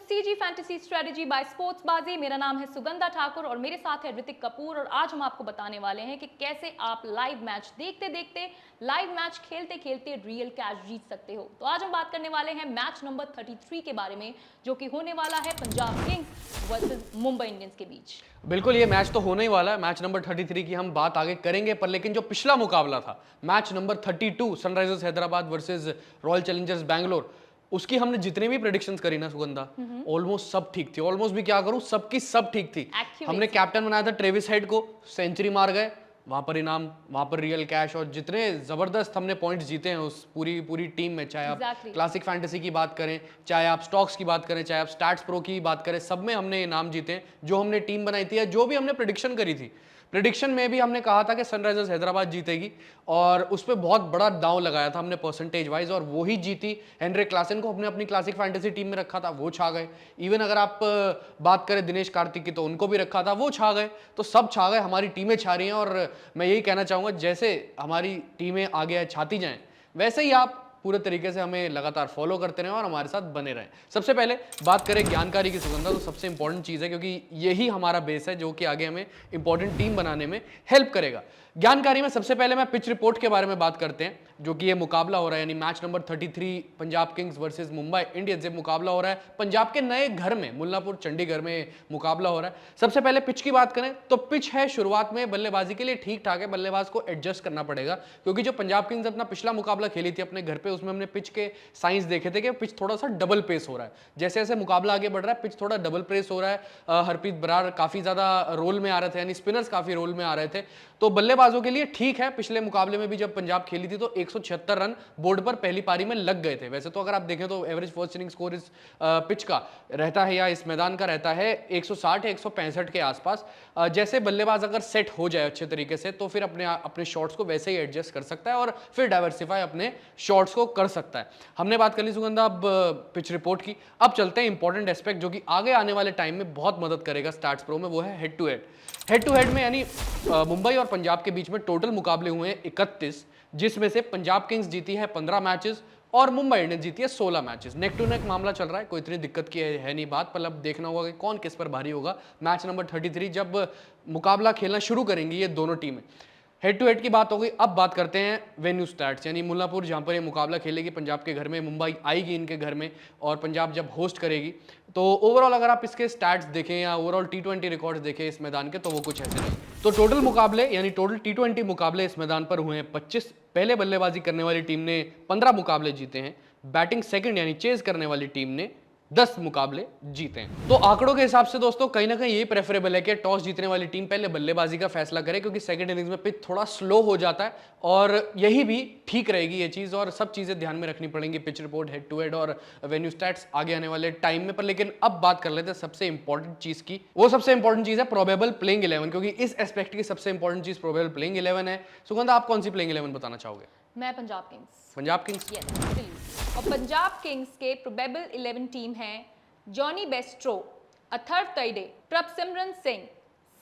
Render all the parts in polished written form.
CG fantasy strategy by sports Baazi. मेरा नाम है सुगंधा ठाकुर और मेरे साथ है ऋतिक कपूर और आज हम आपको बताने वाले हैं कि कैसे आप लाइव मैच देखते देखते, लाइव मैच खेलते खेलते रियल कैश जीत सकते हो। तो आज हम बात करने वाले हैं मैच नंबर 33 के बारे में, जो कि होने वाला है Punjab Kings versus Mumbai Indians के बीच। बिल्कुल, ये मैच तो होने ही वाला है। मैच नंबर 33 की हम बात आगे करेंगे, पर लेकिन जो पिछला मुकाबला था, match number 32 Sunrisers Hyderabad versus royal Challengers Bangalore, उसकी हमने जितनी भी प्रेडिक्शंस करी ना सुगंधा, ऑलमोस्ट सब ठीक थी। ऑलमोस्ट भी क्या करूं, सबकी सब ठीक थी। हमने कैप्टन बनाया था ट्रेविस हेड को, सेंचुरी मार गए, वहां पर इनाम, वहां पर रियल कैश, और जितने जबरदस्त हमने पॉइंट्स जीते हैं उस पूरी टीम में, चाहे आप क्लासिक फैंटेसी की बात करें, चाहे आप स्टॉक्स की बात करें, चाहे आप स्टैट्स प्रो की बात करें, सब में हमने इनाम जीते हैं। जो हमने टीम बनाई थी या जो भी हमने प्रेडिक्शन करी थी, प्रेडिक्शन में भी हमने कहा था कि सनराइजर्स हैदराबाद जीतेगी और उस पर बहुत बड़ा दांव लगाया था हमने परसेंटेज वाइज, और वो ही जीती। हेनरिक क्लासन को हमने अपनी क्लासिक फैंटेसी टीम में रखा था, वो छा गए। इवन अगर आप बात करें दिनेश कार्तिक की, तो उनको भी रखा था, वो छा गए। तो सब छा गए, हमारी टीमें छा रही हैं। और मैं यही कहना चाहूँगा, जैसे हमारी टीमें आगे छाती जाएँ, वैसे ही आप पूरे तरीके से हमें लगातार फॉलो करते रहें और हमारे साथ बने रहें। सबसे पहले बात करें ज्ञानकारी की सुगंधा, तो सबसे इंपॉर्टेंट चीज़ है, क्योंकि यही हमारा बेस है जो कि आगे हमें इंपॉर्टेंट टीम बनाने में हेल्प करेगा। ज्ञानकारी में सबसे पहले मैं पिच रिपोर्ट के बारे में बात करते हैं, जो कि ये मुकाबला हो रहा है, यानी match number 33 Punjab Kings versus Mumbai Indians, ये मुकाबला हो रहा है पंजाब के नए घर में, मुल्लापुर चंडीगढ़ में मुकाबला हो रहा है। सबसे पहले पिच की बात करें तो पिच है शुरुआत में बल्लेबाजी के लिए ठीक ठाक है, बल्लेबाज को एडजस्ट करना पड़ेगा, क्योंकि जो पंजाब किंग्स अपना पिछला मुकाबला खेली थी अपने घर पे, उसमें हमने पिच के साइंस देखे थे कि पिच थोड़ा सा डबल पेस हो रहा है। जैसे जैसे मुकाबला आगे बढ़ रहा है, पिच थोड़ा डबल पेस हो रहा है। हरप्रीत बरार काफी ज्यादा रोल में आ रहे थे, यानी स्पिनर्स काफी रोल में आ रहे थे, तो बल्लेबाजों के लिए ठीक है। पिछले मुकाबले में भी जब पंजाब खेली थी तो 176 रन बोर्ड पर पहली पारी में लग गए थे। वैसे तो अगर आप देखें तो एवरेज फर्स्ट इनिंग स्कोर इस पिच का रहता है, या इस मैदान का रहता है 160 या 165 के आसपास। जैसे बल्लेबाज अगर सेट हो जाए अच्छे तरीके से, तो फिर अपने शॉट्स को वैसे ही एडजस्ट कर सकता है और फिर डाइवर्सिफाई अपने शॉट्स को कर सकता है। हमने बात कर ली सुगंधा अब पिच रिपोर्ट की। अब चलते हैं इंपॉर्टेंट एस्पेक्ट, जो कि आगे आने वाले टाइम में बहुत मदद करेगा स्टैट्स प्रो में, वो है head to head. Head to head में यानी मुंबई और पंजाब के बीच में टोटल मुकाबले हुए हैं 31, जिसमें से पंजाब किंग्स जीती है 15 मैचेस और मुंबई इंडियंस जीती है 16 मैचेस। नेक टू नेक मामला चल रहा है, कोई इतनी दिक्कत की है नहीं बात, पर अब देखना होगा कि कौन किस पर भारी होगा मैच नंबर 33 जब मुकाबला खेलना शुरू करेंगी ये दोनों टीमें। हेड टू हेड की बात हो गई, अब बात करते हैं वेन्यू स्टैट्स, यानी मुल्लापुर जहां पर ये मुकाबला खेलेगी पंजाब के घर में, मुंबई आएगी इनके घर में और पंजाब जब होस्ट करेगी, तो ओवरऑल अगर आप इसके स्टैट्स देखें या ओवरऑल T20 रिकॉर्ड्स देखें इस मैदान के, तो वो कुछ ऐसे नहीं। तो टोटल मुकाबले यानी टोटल T20 मुकाबले इस मैदान पर हुए हैं 25। पहले बल्लेबाजी करने वाली टीम ने 15 मुकाबले जीते हैं, बैटिंग सेकंड यानी चेज करने वाली टीम ने 10 मुकाबले जीते हैं। तो आंकड़ों के हिसाब से दोस्तों कहीं ना कहीं यही प्रेफरेबल है कि टॉस जीतने वाली टीम पहले बल्लेबाजी का फैसला करे, क्योंकि सेकंड इनिंग्स में पिच थोड़ा स्लो हो जाता है और यही भी ठीक रहेगी ये चीज, और सब चीजें ध्यान में रखनी पड़ेंगी, pitch report, head to head और वेन्यू स्टैट्स आगे आने वाले टाइम में। पर लेकिन अब बात कर लेते हैं सबसे इंपॉर्टेंट चीज की। वो सबसे इंपॉर्टेंट चीज है प्रोबेबल प्लेइंग 11, क्योंकि इस एस्पेक्ट की सबसे इंपॉर्टेंट चीज प्रोबेबल प्लेइंग 11 है। सुगंधा, आप कौन सी प्लेइंग 11 बताना चाहोगे? मैं Punjab Kings. Punjab Kings? Yes, और पंजाब किंग्स के प्रोबेबल 11 टीम है Jonny Bairstow, Atharva Taide, Prabhsimran Singh,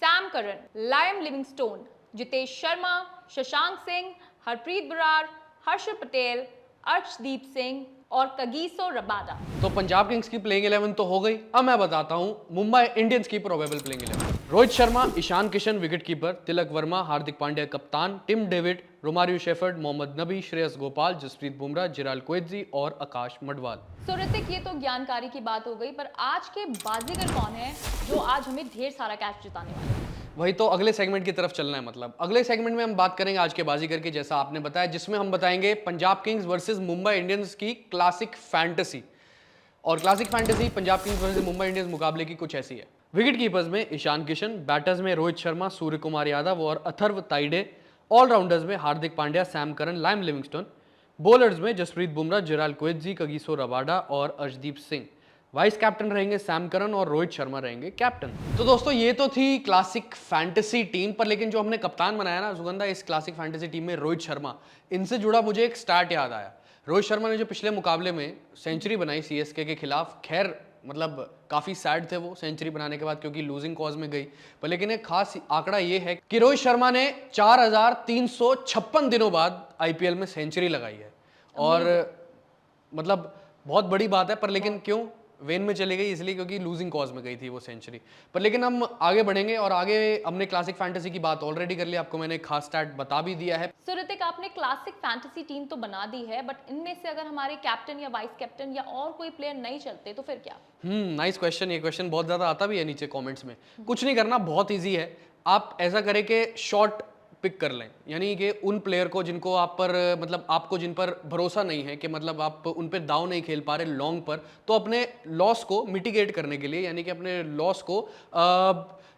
Sam Curran, Liam Livingstone, Jitesh Sharma, Shashank Singh, Harpreet Brar, Harshal Patel, Arshdeep Singh और कगिसो रबाडा। तो पंजाब किंग्स की प्लेइंग 11 तो हो गई। अब मैं बताता हूं मुंबई इंडियंस की probable playing 11। Rohit Sharma, Ishan Kishan wicketkeeper, Tilak Varma, Hardik Pandya कप्तान, Tim David, Romario Shepherd, Mohammad Nabi, Shreyas Gopal, Jasprit Bumrah, Gerald Coetzee और आकाश मडवाल। सो ऋतिक, ये तो ज्ञानकारी की बात हो गई, पर आज के बाजीगर कौन है जो आज हमें ढेर सारा कैश जिताने वाले हैं? वही तो अगले सेगमेंट की तरफ चलना है। मतलब अगले सेगमेंट में हम बात करेंगे आज के बाजीगर की, जैसा आपने बताया, जिसमें हम बताएंगे Punjab Kings versus Mumbai Indians की क्लासिक फैंटेसी। और classic fantasy Punjab Kings versus Mumbai Indians मुकाबले की कुछ ऐसी है। विकेट कीपर्स में ईशान किशन, बैटर्स में रोहित शर्मा, सूर्य कुमार यादव और अथर्व ताइडे, ऑलराउंडर्स में Hardik Pandya, Sam Curran, Liam Livingstone, bowlers में Jasprit Bumrah, Gerald Coetzee, Kagiso Rabada और अर्शदीप सिंह। वाइस कैप्टन रहेंगे सैम करन और रोहित शर्मा रहेंगे कैप्टन। तो दोस्तों ये तो थी क्लासिक फैंटेसी टीम, पर लेकिन जो हमने कप्तान बनाया ना सुगंधा इस क्लासिक फैंटेसी टीम में, रोहित शर्मा, इनसे जुड़ा मुझे एक स्टार्ट याद आया। रोहित शर्मा ने जो पिछले मुकाबले में सेंचुरी बनाई सीएसके के खिलाफ, खैर मतलब काफी सैड थे वो सेंचुरी बनाने के बाद, क्योंकि लूजिंग कॉज में गई, पर लेकिन एक खास आंकड़ा ये है कि रोहित शर्मा ने 4356 दिनों बाद आईपीएल में सेंचुरी लगाई है। और मतलब बहुत बड़ी बात है, पर लेकिन क्यों वेन में चली गई इसलिए क्योंकि लूजिंग कॉज में गई थी वो सेंचुरी। पर लेकिन हम आगे बढ़ेंगे और आगे हमने क्लासिक फैंटेसी की बात ऑलरेडी कर ली, आपको मैंने एक खास स्टैट बता भी दिया है। सो ऋतिक, आपने क्लासिक फैंटेसी टीम तो बना दी है, बट इनमें से अगर हमारे कैप्टन या वाइस कैप्टन या और कोई प्लेयर नहीं चलते तो फिर क्या? Nice question. ये क्वेश्चन बहुत ज़्यादा आता भी है नीचे कमेंट्स में। कुछ नहीं करना, बहुत इजी है। आप ऐसा करें कि शॉर्ट पिक कर लें, यानी कि उन प्लेयर को जिनको आप पर मतलब आपको जिन पर भरोसा नहीं है कि मतलब आप उन पर दाव नहीं खेल पा रहे लॉन्ग पर, तो अपने लॉस को मिटिगेट करने के लिए, यानी कि अपने लॉस को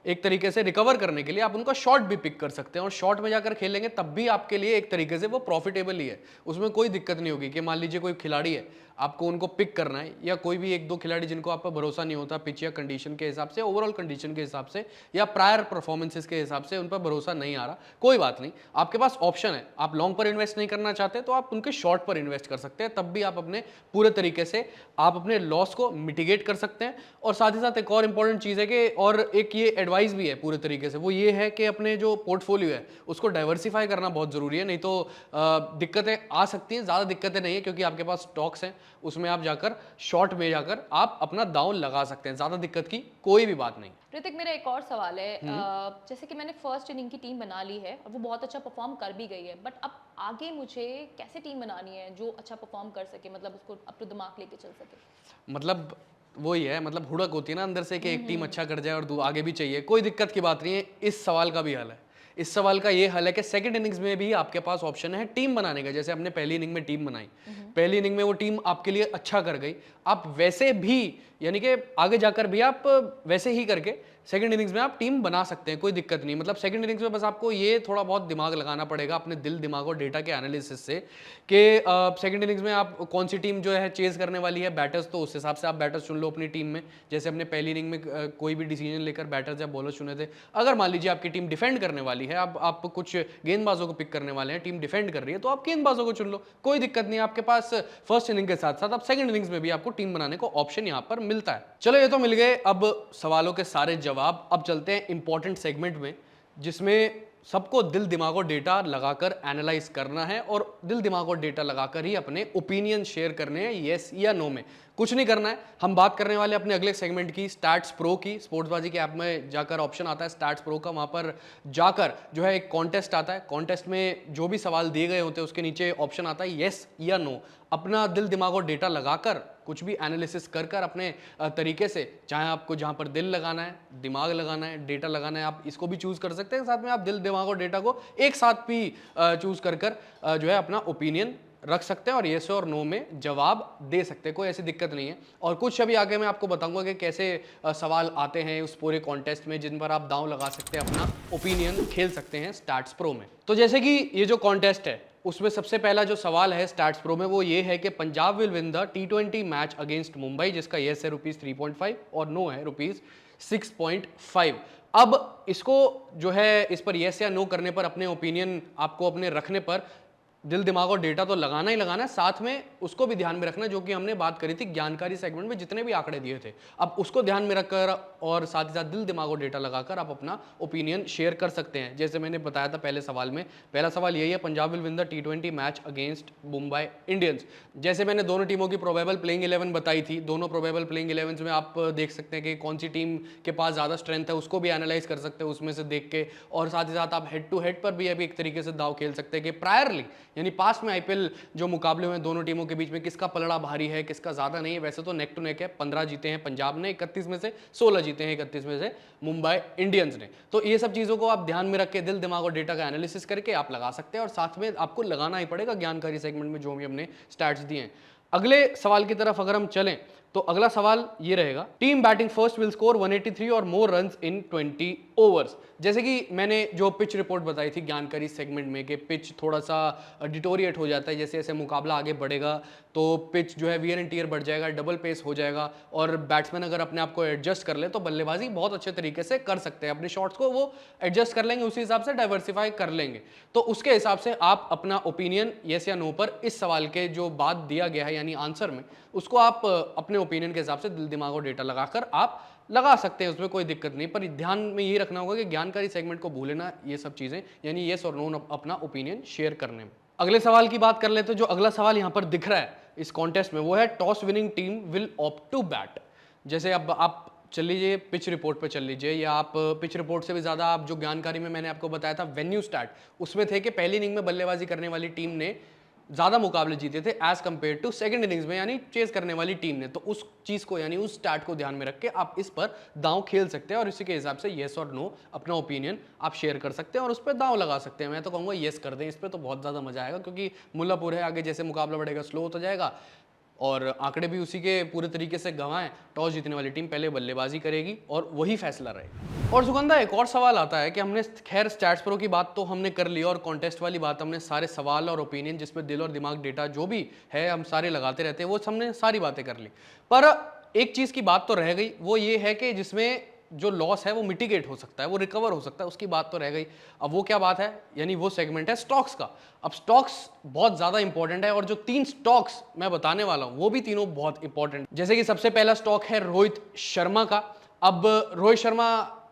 एक तरीके से रिकवर करने के लिए आप उनका शॉर्ट भी पिक कर सकते हैं और शॉर्ट में जाकर खेलेंगे तब भी आपके लिए एक तरीके से वो प्रॉफिटेबल ही है। उसमें कोई दिक्कत नहीं होगी कि मान लीजिए कोई खिलाड़ी है, आपको उनको पिक करना है, या कोई भी एक दो खिलाड़ी जिनको आप पर भरोसा नहीं होता पिच या कंडीशन के हिसाब से, ओवरऑल कंडीशन के हिसाब से या प्रायर परफॉर्मेंसेस के हिसाब से उन पर भरोसा नहीं आ रहा, कोई बात नहीं, आपके पास ऑप्शन है। आप लॉन्ग पर इन्वेस्ट नहीं करना चाहते तो आप उनके शॉर्ट पर इन्वेस्ट कर सकते हैं, तब भी आप अपने पूरे तरीके से आप अपने लॉस को मिटिगेट कर सकते हैं। और साथ ही साथ एक और इंपॉर्टेंट चीज़ है कि और एक ये एडवाइस भी है पूरे तरीके से, वो ये है कि अपने जो पोर्टफोलियो है उसको डाइवर्सिफाई करना बहुत ज़रूरी है, नहीं तो दिक्कतें आ सकती हैं। ज़्यादा दिक्कतें नहीं है क्योंकि आपके पास स्टॉक्स हैं, उसमें आप जाकर शॉर्ट में जाकर आप अपना दांव लगा सकते हैं, ज़्यादा दिक्कत की कोई भी बात नहीं। ऋतिक, मेरा एक और सवाल है। जैसे कि मैंने फर्स्ट इनिंग की टीम बना ली है और वो बहुत अच्छा परफॉर्म कर भी गई है, बट अब आगे मुझे कैसे टीम बनानी है जो अच्छा परफॉर्म कर सके, मतलब उसको अप टू द मार्क लेके चल सके? मतलब वही है, मतलब हुड़क होती है ना अंदर से कि एक टीम अच्छा कर जाए और आगे भी चाहिए। कोई दिक्कत की बात नहीं है, इस सवाल का भी हल है। इस सवाल का ये हल है कि सेकंड इनिंग्स में भी आपके पास ऑप्शन है टीम बनाने का। जैसे आपने पहली इनिंग में टीम बनाई, पहली इनिंग में वो टीम आपके लिए अच्छा कर गई, आप वैसे भी यानी कि आगे जाकर भी आप वैसे ही करके सेकंड इनिंग्स में आप टीम बना सकते हैं, कोई दिक्कत नहीं। मतलब सेकंड इनिंग्स में बस आपको ये थोड़ा बहुत दिमाग लगाना पड़ेगा अपने दिल दिमाग और डेटा के एनालिसिस से कि सेकंड इनिंग्स में आप कौन सी टीम जो है चेज करने वाली है बैटर्स, तो उस हिसाब से आप बैटर्स चुन लो अपनी टीम में। जैसे अपने पहली इनिंग में कोई भी डिसीजन लेकर बैटर्स या बॉलर्स चुने थे। अगर मान लीजिए आपकी टीम डिफेंड करने वाली है, आप कुछ गेंदबाजों को पिक करने वाले हैं, टीम डिफेंड कर रही है, तो आप गेंदबाजों को चुन लो, कोई दिक्कत नहीं है। आपके पास फर्स्ट इनिंग के साथ साथ आप सेकंड इनिंग्स में भी आपको टीम बनाने को ऑप्शन यहाँ पर मिलता है। चलो, ये तो मिल गए अब सवालों के सारे जवाब। अब चलते हैं इंपॉर्टेंट सेगमेंट में, जिसमें सबको दिल दिमाग और डेटा लगाकर एनालाइज करना है और दिल दिमाग और डेटा लगाकर ही अपने ओपिनियन शेयर करने हैं, येस या नो में। कुछ नहीं करना है। हम बात करने वाले अपने अगले सेगमेंट की, स्टैट्स प्रो की। स्पोर्ट्सबाजी के ऐप में जाकर ऑप्शन आता है स्टैट्स प्रो का, वहां पर जाकर जो है एक कॉन्टेस्ट आता है। कॉन्टेस्ट में जो भी सवाल दिए गए होते हैं उसके नीचे ऑप्शन आता है येस या नो। अपना दिल दिमाग और डेटा लगाकर कुछ भी एनालिसिस कर कर अपने तरीके से, चाहे आपको जहां पर दिल लगाना है, दिमाग लगाना है, डेटा लगाना है, आप इसको भी चूज कर सकते हैं। साथ में आप दिल दिमाग और डेटा को एक साथ भी चूज कर जो है अपना ओपिनियन रख सकते हैं और येस और नो में जवाब दे सकते हैं, कोई ऐसी दिक्कत नहीं है। और कुछ अभी आगे मैं आपको बताऊंगा कि कैसे सवाल आते हैं उस पूरे कॉन्टेस्ट में, जिन पर आप दांव लगा सकते हैं, अपना ओपिनियन खेल सकते हैं स्टैट्स प्रो में। तो जैसे कि ये जो कॉन्टेस्ट है उसमें सबसे पहला जो सवाल है स्टैट्स प्रो में वो ये है कि Punjab will win the T20 match against Mumbai, जिसका येस है ₹3.5 और नो है ₹6.5। अब इसको जो है इस पर येस या नो करने पर, अपने ओपिनियन आपको अपने रखने पर दिल दिमाग और डेटा तो लगाना ही लगाना है, साथ में उसको भी ध्यान में रखना जो कि हमने बात करी थी ज्ञानकारी सेगमेंट में, जितने भी आंकड़े दिए थे अब उसको ध्यान में रखकर और साथ ही साथ दिल दिमाग और डेटा लगाकर आप अपना ओपिनियन शेयर कर सकते हैं। जैसे मैंने बताया था पहले सवाल में, पहला सवाल यही है, Punjab will win the T20 match against Mumbai Indians. जैसे मैंने दोनों टीमों की प्रोबेबल प्लेइंग 11 बताई थी, दोनों प्रोबेबल प्लेइंग 11 में आप देख सकते हैं कि कौन सी टीम के पास ज़्यादा स्ट्रेंथ है, उसको भी एनालाइज कर सकते हैं उसमें से देख के। और साथ ही साथ आप हेड टू हेड पर भी अभी एक तरीके से दाव खेल सकते हैं कि प्रायरली, यानी पास्ट में IPL जो मुकाबले हुए दोनों टीमों के बीच में किसका पलड़ा भारी है, किसका ज्यादा नहीं है। वैसे तो नेक टू नेक है, 15 जीते हैं पंजाब ने 31 में से, 16 जीते हैं 31 में से मुंबई इंडियंस ने। तो ये सब चीजों को आप ध्यान में रख के दिल दिमाग और डेटा का एनालिसिस करके आप लगा सकते हैं और साथ में आपको लगाना ही पड़ेगा ज्ञानकारी सेगमेंट में जो भी हमने स्टैट्स दिए हैं। अगले सवाल की तरफ अगर हम चलें तो अगला सवाल ये रहेगा, team batting first will score 183 और मोर रन्स इन 20 ओवर्स। जैसे कि मैंने जो पिच रिपोर्ट बताई थी ज्ञानकारी सेगमेंट में कि पिच थोड़ा सा डिटोरिएट हो जाता है, जैसे जैसे मुकाबला आगे बढ़ेगा तो पिच जो है वियर एंड टियर बढ़ जाएगा, डबल पेस हो जाएगा और बैट्समैन अगर अपने आप को एडजस्ट कर ले तो बल्लेबाजी बहुत अच्छे तरीके से कर सकते हैं। अपने शॉट्स को वो एडजस्ट कर लेंगे, उसी हिसाब से डाइवर्सिफाई कर लेंगे। तो उसके हिसाब से आप अपना ओपिनियन येस या नो पर इस सवाल के जो बात दिया गया है यानी आंसर में, उसको आप अपने ओपिनियन के हिसाब से दिल दिमाग और डेटा लगाकर आप लगा सकते हैं, उसमें कोई दिक्कत नहीं। पर ध्यान में ये रखना होगा कि ज्ञानकारी सेगमेंट को भूले ना ये सब चीजें, यानी येस और नो अपना ओपिनियन शेयर करने में। अगले सवाल की बात कर लेते हैं। जो अगला सवाल यहाँ पर दिख रहा है इस कॉन्टेस्ट में वो है, toss winning team will opt to bat. जैसे अब आप चल लीजिए पिच रिपोर्ट पे चल लीजिए, या आप पिच रिपोर्ट से भी ज़्यादा आप जो जानकारी में मैंने आपको बताया था वेन्यू स्टैट, उसमें थे कि पहली इनिंग में बल्लेबाजी करने वाली टीम ने ज़्यादा मुकाबले जीते थे as compare to second innings में, यानी चेस करने वाली टीम ने। तो उस चीज़ को, यानी उस स्टैट को ध्यान में रख के आप इस पर दांव खेल सकते हैं और इसी के हिसाब से येस और नो अपना ओपिनियन आप शेयर कर सकते हैं और उस पर दांव लगा सकते हैं। मैं तो कहूँगा येस कर दें इस पर, तो बहुत ज़्यादा मजा आएगा, क्योंकि मुल्लापुर है, आगे जैसे मुकाबला बढ़ेगा स्लो होता जाएगा और आंकड़े भी उसी के पूरे तरीके से गंवाएं। टॉस जीतने वाली टीम पहले बल्लेबाजी करेगी और वही फैसला रहेगा। और सुगंधा, एक और सवाल आता है कि हमने खैर स्टैट्स प्रो की बात तो हमने कर ली और कॉन्टेस्ट वाली बात हमने सारे सवाल और ओपिनियन जिसमें दिल और दिमाग डेटा जो भी है हम सारे लगाते रहते हैं, वो हमने सारी बातें कर ली। पर एक चीज़ की बात तो रह गई, वो ये है कि जिसमें जो लॉस है वो मिटिगेट हो सकता है, वो रिकवर हो सकता है, उसकी बात तो रह गई। अब वो क्या बात है, यानी वो सेगमेंट है स्टॉक्स का। अब स्टॉक्स बहुत ज़्यादा इंपॉर्टेंट है और जो 3 स्टॉक्स मैं बताने वाला हूँ वो भी तीनों बहुत इंपॉर्टेंट। जैसे कि सबसे पहला स्टॉक है रोहित शर्मा का। अब रोहित शर्मा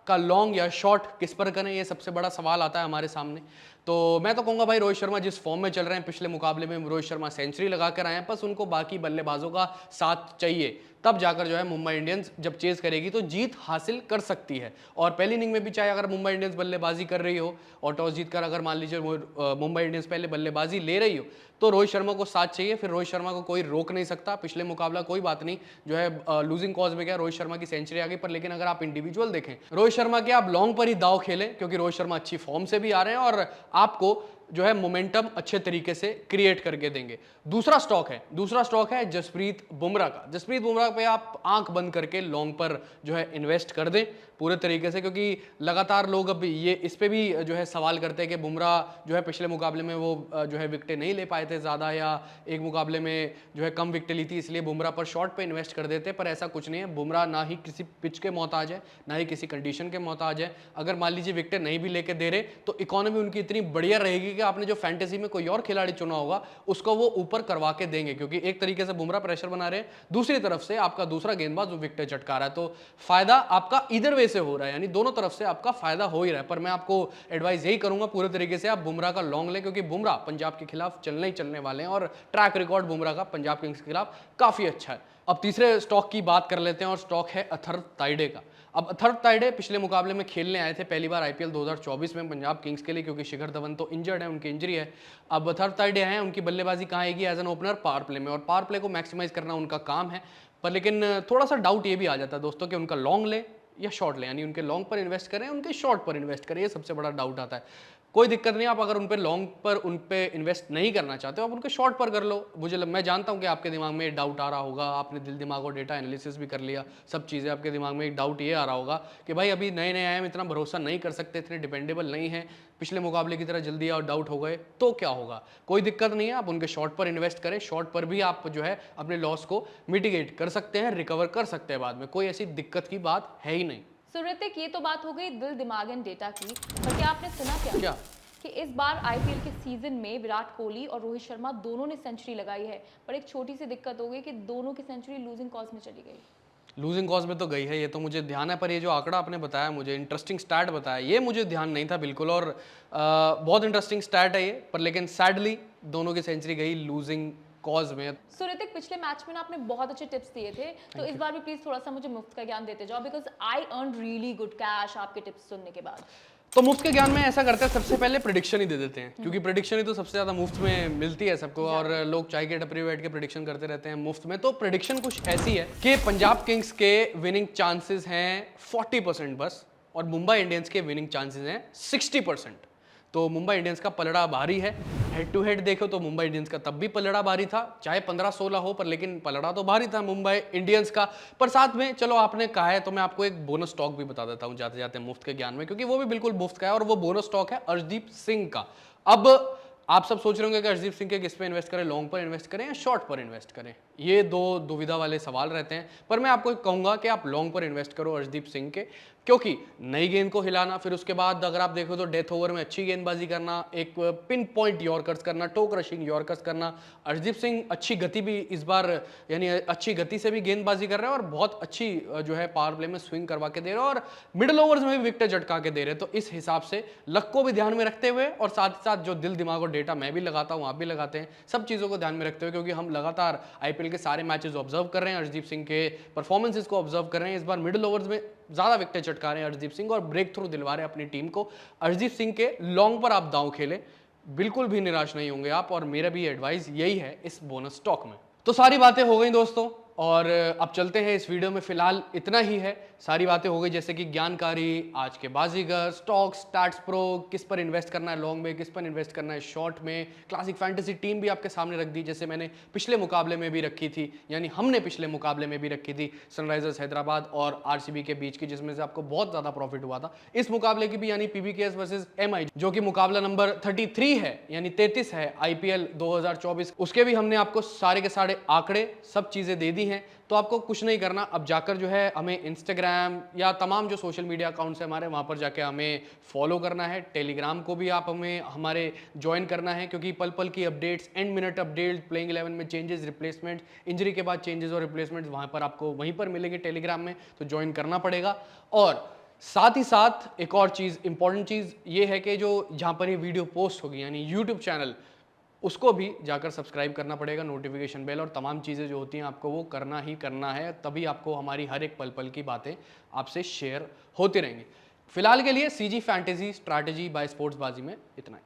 का लॉन्ग या शॉर्ट किस पर करें, ये सबसे बड़ा सवाल आता है हमारे सामने। तो मैं तो कहूँगा भाई, रोहित शर्मा जिस फॉर्म में चल रहे हैं, पिछले मुकाबले में रोहित शर्मा सेंचुरी लगा कर आए हैं, बस उनको बाकी बल्लेबाजों का साथ चाहिए, तब जाकर जो है मुंबई इंडियंस जब चेज करेगी तो जीत हासिल कर सकती है। और पहली इनिंग में भी चाहे अगर मुंबई इंडियंस बल्लेबाजी कर रही हो और टॉस जीतकर अगर मान लीजिए मुंबई इंडियंस पहले बल्लेबाजी ले रही हो, तो रोहित शर्मा को साथ चाहिए, फिर रोहित शर्मा को कोई रोक नहीं सकता। पिछले मुकाबला कोई बात नहीं, जो है लूजिंग कॉज में गया, रोहित शर्मा की सेंचुरी आ गई, पर लेकिन अगर आप इंडिविजुअल देखें रोहित शर्मा के, आप लॉन्ग पर ही दाव खेलें, क्योंकि रोहित शर्मा अच्छी फॉर्म से भी आ रहे हैं और आपको जो है मोमेंटम अच्छे तरीके से क्रिएट करके देंगे। दूसरा स्टॉक है जसप्रीत बुमराह का। जसप्रीत बुमराह पे आप आंख बंद करके लॉन्ग पर जो है इन्वेस्ट कर दें पूरे तरीके से, क्योंकि लगातार लोग अब ये इस पे भी जो है सवाल करते हैं कि बुमराह जो है पिछले मुकाबले में वो जो है विकेटें नहीं ले पाए थे ज़्यादा, या एक मुकाबले में जो है कम विकेटें ली थी, इसलिए बुमराह पर शॉर्ट पे इन्वेस्ट कर देते, पर ऐसा कुछ नहीं है। बुमराह ना ही किसी पिच के मोहताज है, ना ही किसी कंडीशन के मोहताज है। अगर मान लीजिए विकेटें नहीं भी लेके दे रहे, तो इकोनॉमी उनकी इतनी बढ़िया रहेगी कि आपने जो फैंटेसी में कोई और खिलाड़ी चुना होगा उसको वो ऊपर करवा के देंगे, क्योंकि एक तरीके से बुमराह प्रेशर बना रहे हैं, दूसरी तरफ से आपका दूसरा गेंदबाज वो विकेटें चटका रहा है, तो फायदा आपका इधर वे से हो रहा है, यानी दोनों तरफ से आपका फायदा हो ही रहा है। पर मैं आपको एडवाइस यही करूंगा पूरे तरीके से आप बुमराह का लॉन्ग लें, क्योंकि बुमराह पंजाब के खिलाफ चलने ही चलने वाले हैं और ट्रैक रिकॉर्ड बुमराह का पंजाब किंग्स के खिलाफ काफी अच्छा है। अब तीसरे स्टॉक की बात कर लेते हैं और स्टॉक है अथर्व ताइडे का। अब अथर्व ताइडे पिछले मुकाबले में खेलने आए थे पहली बार आईपीएल 2024 में पंजाब किंग्स के लिए, क्योंकि शिखर धवन तो इंजर्ड है, उनकी इंजरी है। अब अथर्व ताइडे हैं, उनकी बल्लेबाजी कहाँ आएगी, as an opener power play में, और पावर प्ले को मैक्सिमाइज करना उनका काम है। पर लेकिन थोड़ा सा डाउट ये भी आ जाता है दोस्तों कि उनका लॉन्ग ले या शॉर्ट ले, यानी उनके लॉन्ग पर इन्वेस्ट करें, उनके शॉर्ट पर इन्वेस्ट करें, ये सबसे बड़ा डाउट आता है। कोई दिक्कत नहीं, आप अगर उन पे लॉन्ग पर उन पे इन्वेस्ट नहीं करना चाहते हो, आप उनके शॉर्ट पर कर लो। मैं जानता हूं कि आपके दिमाग में डाउट आ रहा होगा, आपने दिल दिमाग और डेटा एनालिसिस भी कर लिया, सब चीज़ें, आपके दिमाग में एक डाउट ये आ रहा होगा कि भाई अभी नए नए आए हम, इतना भरोसा नहीं कर सकते, इतने डिपेंडेबल नहीं है, पिछले मुकाबले की तरह जल्दी और डाउट हो गए तो क्या होगा। कोई दिक्कत नहीं है, आप उनके शॉर्ट पर इन्वेस्ट करें, शॉर्ट पर भी आप जो है अपने लॉस को मिटिगेट कर सकते हैं, रिकवर कर सकते हैं बाद में, कोई ऐसी दिक्कत की बात है ही नहीं। सो ऋतिक, ये तो बात हो गई दिल दिमाग एंड डेटा की, पर क्या आपने सुना क्या कि इस बार आईपीएल के सीजन में विराट कोहली और रोहित शर्मा दोनों ने सेंचुरी लगाई है, पर एक छोटी सी दिक्कत हो गई कि दोनों की सेंचुरी लूजिंग कॉज में चली गई। लूजिंग कॉज में तो गई है, ये तो मुझे ध्यान है, पर ये जो आंकड़ा आपने बताया, मुझे इंटरेस्टिंग स्टैट बताया, ये मुझे ध्यान नहीं था बिल्कुल, और बहुत इंटरेस्टिंग स्टैट है ये, पर लेकिन सैडली दोनों की सेंचुरी गई लूजिंग कॉज में। सो ऋतिक, पिछले मैच में ना आपने बहुत अच्छे टिप्स दिए थे, तो इस बार भी प्लीज थोड़ा सा मुझे मुफ्त का ज्ञान देते जाओ, because I earn really good cash आपके टिप्स सुनने के बाद। तो मुफ्त के ज्ञान में ऐसा करते हैं, सबसे पहले प्रेडिक्शन ही दे देते हैं, क्योंकि प्रेडिक्शन ही तो सबसे ज्यादा मुफ्त में मिलती है सबको, और लोग चाय के टपरी बैठ के प्रेडिक्शन करते रहते हैं मुफ्त में। तो प्रेडिक्शन कुछ ऐसी है कि पंजाब किंग्स के विनिंग चांसेस हैं 40% बस, और मुंबई इंडियंस के विनिंग चांसेस हैं 60%। तो मुंबई इंडियंस का पलड़ा भारी है, हेड टू हेड देखो तो मुंबई इंडियंस का तब भी पलड़ा भारी था, चाहे 15-16 हो, पर लेकिन पलड़ा तो भारी था मुंबई इंडियंस का। पर साथ में चलो आपने कहा है तो मैं आपको एक बोनस स्टॉक भी बता देता हूं जाते जाते मुफ्त के ज्ञान में, क्योंकि वो भी बिल्कुल मुफ्त का है, और वो बोनस स्टॉक है अर्शदीप सिंह का। अब आप सब सोच रहे होंगे कि अर्शदीप सिंह के किस पे इन्वेस्ट करें, लॉन्ग पर इन्वेस्ट करें या शॉर्ट पर इन्वेस्ट करें, ये दो दुविधा वाले सवाल रहते हैं। पर मैं आपको कहूंगा कि आप लॉन्ग पर इन्वेस्ट करो अर्शदीप सिंह के, क्योंकि नई गेंद को हिलाना, फिर उसके बाद अगर आप देखो तो डेथ ओवर में अच्छी गेंदबाजी करना, एक पिन पॉइंट यॉर्कर्स करना, टो क्रशिंग यॉर्कर्स करना। अर्शदीप सिंह अच्छी गति भी इस बार, यानी अच्छी गति से भी गेंदबाजी कर रहे हैं और बहुत अच्छी जो है पावर प्ले में स्विंग करवा के दे रहे हैं और मिडिल ओवर्स में भी विकेट झटका के दे रहे हैं। तो इस हिसाब से लक को भी ध्यान में रखते हुए और साथ ही साथ जो दिल दिमाग और डेटा मैं भी लगाता हूं, आप भी लगाते हैं, सब चीज़ों को ध्यान में रखते हुए, क्योंकि हम लगातार आईपीएल के सारे मैचेस ऑब्जर्व कर रहे हैं, अर्शदीप सिंह के परफॉर्मेंसेस को ऑब्जर्व कर रहे हैं। इस बार मिडिल ओवर्स में ज़्यादा विकेट चटका रहे हैं अर्शदीप सिंह और ब्रेक थ्रू दिलवा रहे हैं अपनी टीम को। अर्शदीप सिंह के लॉन्ग पर आप दांव खेलें, बिल्कुल भी निराश नहीं होंगे आप, और मेरा भी एडवाइस यही है इस बोनस स्टॉक में। तो सारी बातें हो गई दोस्तों, और अब चलते हैं इस वीडियो में। फिलहाल इतना ही है, सारी बातें हो गई, जैसे कि ज्ञानकारी, आज के बाजीगर, स्टॉक्स, स्टैट्स प्रो, किस पर इन्वेस्ट करना है लॉन्ग में, किस पर इन्वेस्ट करना है शॉर्ट में, क्लासिक फैंटेसी टीम भी आपके सामने रख दी, जैसे मैंने पिछले मुकाबले में भी रखी थी, यानी हमने पिछले मुकाबले में भी रखी थी सनराइजर्स हैदराबाद और आरसीबी के बीच की, जिसमें से आपको बहुत ज़्यादा प्रॉफिट हुआ था। इस मुकाबले की भी, यानी पीबीकेएस वर्सेज एमआई, जो कि मुकाबला नंबर 33 है, यानी 33 है आईपीएल 2024, उसके भी हमने आपको सारे के सारे आंकड़े, सब चीज़ें दे दी हैं। तो आपको कुछ नहीं करना, अब जाकर जो है हमें इंस्टाग्राम या तमाम जो सोशल मीडिया अकाउंट्स हैं हमारे, वहाँ पर जाके हमें फॉलो करना है। टेलीग्राम को भी आप हमें हमारे ज्वाइन करना है, क्योंकि पल पल की updates, and minute updates, playing 11 में चेंजेस, रिप्लेसमेंट, इंजरी के बाद चेंजेस और रिप्लेसमेंट्स वहाँ पर आपको वहीं पर मिलेंगे टेलीग्राम में, तो ज्वाइन करना पड़ेगा। और साथ ही साथ एक और चीज़, इंपॉर्टेंट चीज़ ये है कि जो जहाँ पर ये वीडियो पोस्ट होगी, यानी यूट्यूब चैनल, उसको भी जाकर सब्सक्राइब करना पड़ेगा, नोटिफिकेशन बेल और तमाम चीज़ें जो होती हैं आपको वो करना ही करना है, तभी आपको हमारी हर एक पल पल की बातें आपसे शेयर होती रहेंगी। फिलहाल के लिए CG fantasy strategy by sports Baazi में इतना ही।